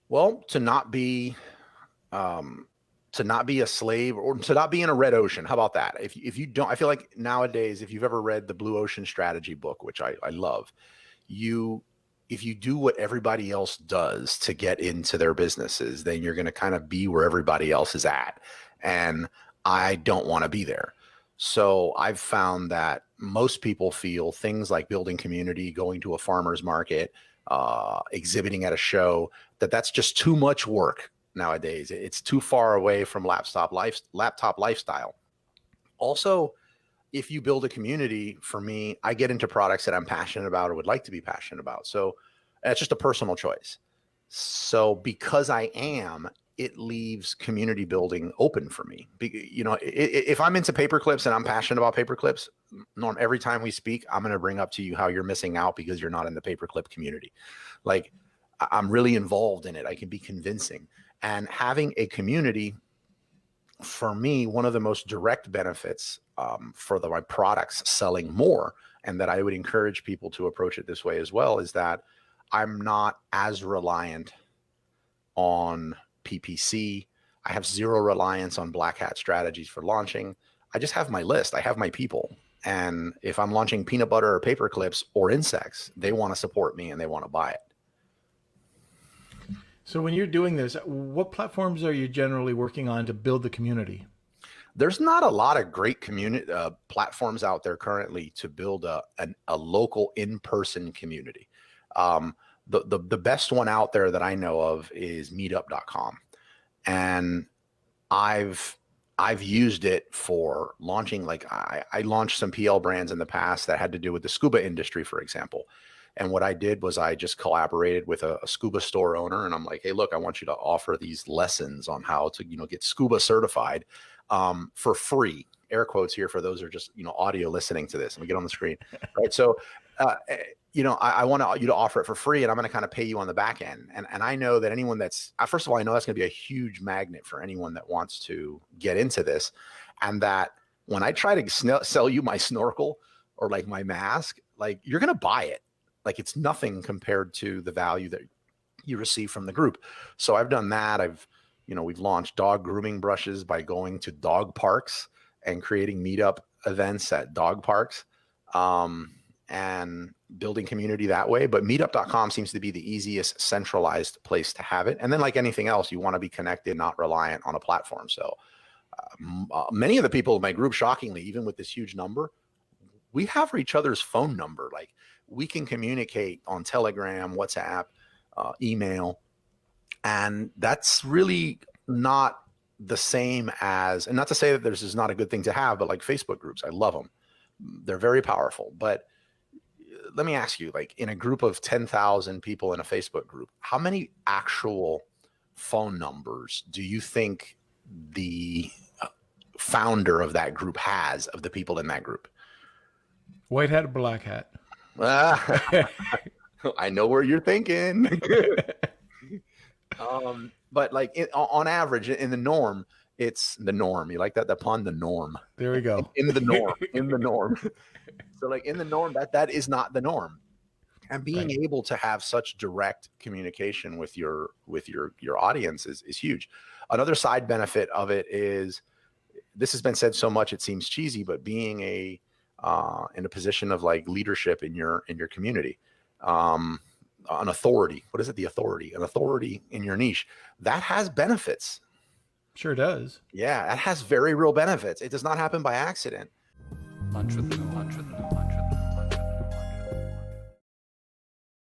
Well, to not be a slave or to not be in a red ocean. How about that? If you don't, I feel like nowadays, if you've ever read the Blue Ocean Strategy book, which I love, you if you do what everybody else does to get into their businesses, then you're going to kind of be where everybody else is at. And I don't want to be there. So I've found that most people feel things like building community, going to a farmer's market, exhibiting at a show, that's just too much work nowadays. It's too far away from laptop lifestyle. Also, if you build a community, for me, I get into products that I'm passionate about or would like to be passionate about. So that's just a personal choice. So because I am, it leaves community building open for me. If I'm into paper clips and I'm passionate about paper clips, Norm, every time we speak, I'm going to bring up to you how you're missing out because you're not in the paperclip community. Like, I'm really involved in it. I can be convincing. And having a community, for me, one of the most direct benefits for my products selling more, and that I would encourage people to approach it this way as well, is that I'm not as reliant on PPC. I have zero reliance on black hat strategies for launching. I just have my list. I have my people. And if I'm launching peanut butter or paper clips or insects, they want to support me and they want to buy it. So when you're doing this, what platforms are you generally working on to build the community? There's not a lot of great community platforms out there currently to build a local in-person community. The best one out there that I know of is meetup.com. And I've used it for launching, like I launched some PL brands in the past that had to do with the scuba industry, for example. And what I did was I just collaborated with a scuba store owner, and I'm like, hey, look, I want you to offer these lessons on how to, get scuba certified for free. Air quotes here for those who are just, audio listening to this. Let me get on the screen. Right. So, I want you to offer it for free, and I'm going to kind of pay you on the back end. And I know that anyone first of all, I know that's going to be a huge magnet for anyone that wants to get into this. And that when I try to sell you my snorkel or like my mask, like you're going to buy it. Like it's nothing compared to the value that you receive from the group. So I've done that. We've launched dog grooming brushes by going to dog parks and creating meetup events at dog parks. And building community that way. But meetup.com seems to be the easiest centralized place to have it. And then like anything else, you want to be connected, not reliant on a platform. So many of the people in my group, shockingly, even with this huge number, we have each other's phone number. Like we can communicate on Telegram, WhatsApp, email. And that's really not the same as, and not to say that this is not a good thing to have, but like Facebook groups, I love them. They're very powerful. But let me ask you, like in a group of 10,000 people in a Facebook group, how many actual phone numbers do you think the founder of that group has of the people in that group? White hat or black hat? I know where you're thinking. But like on average, in the norm, it's the norm. You like that? The pun, the norm. There we go. In the norm. In the norm. So like in the norm, that is not the norm. And being able to have such direct communication with your audience is huge. Another side benefit of it is, this has been said so much it seems cheesy, but being in a position of like leadership in your community, an authority. What is it? The authority, an authority in your niche, that has benefits. Sure does. Yeah, it has very real benefits. It does not happen by accident.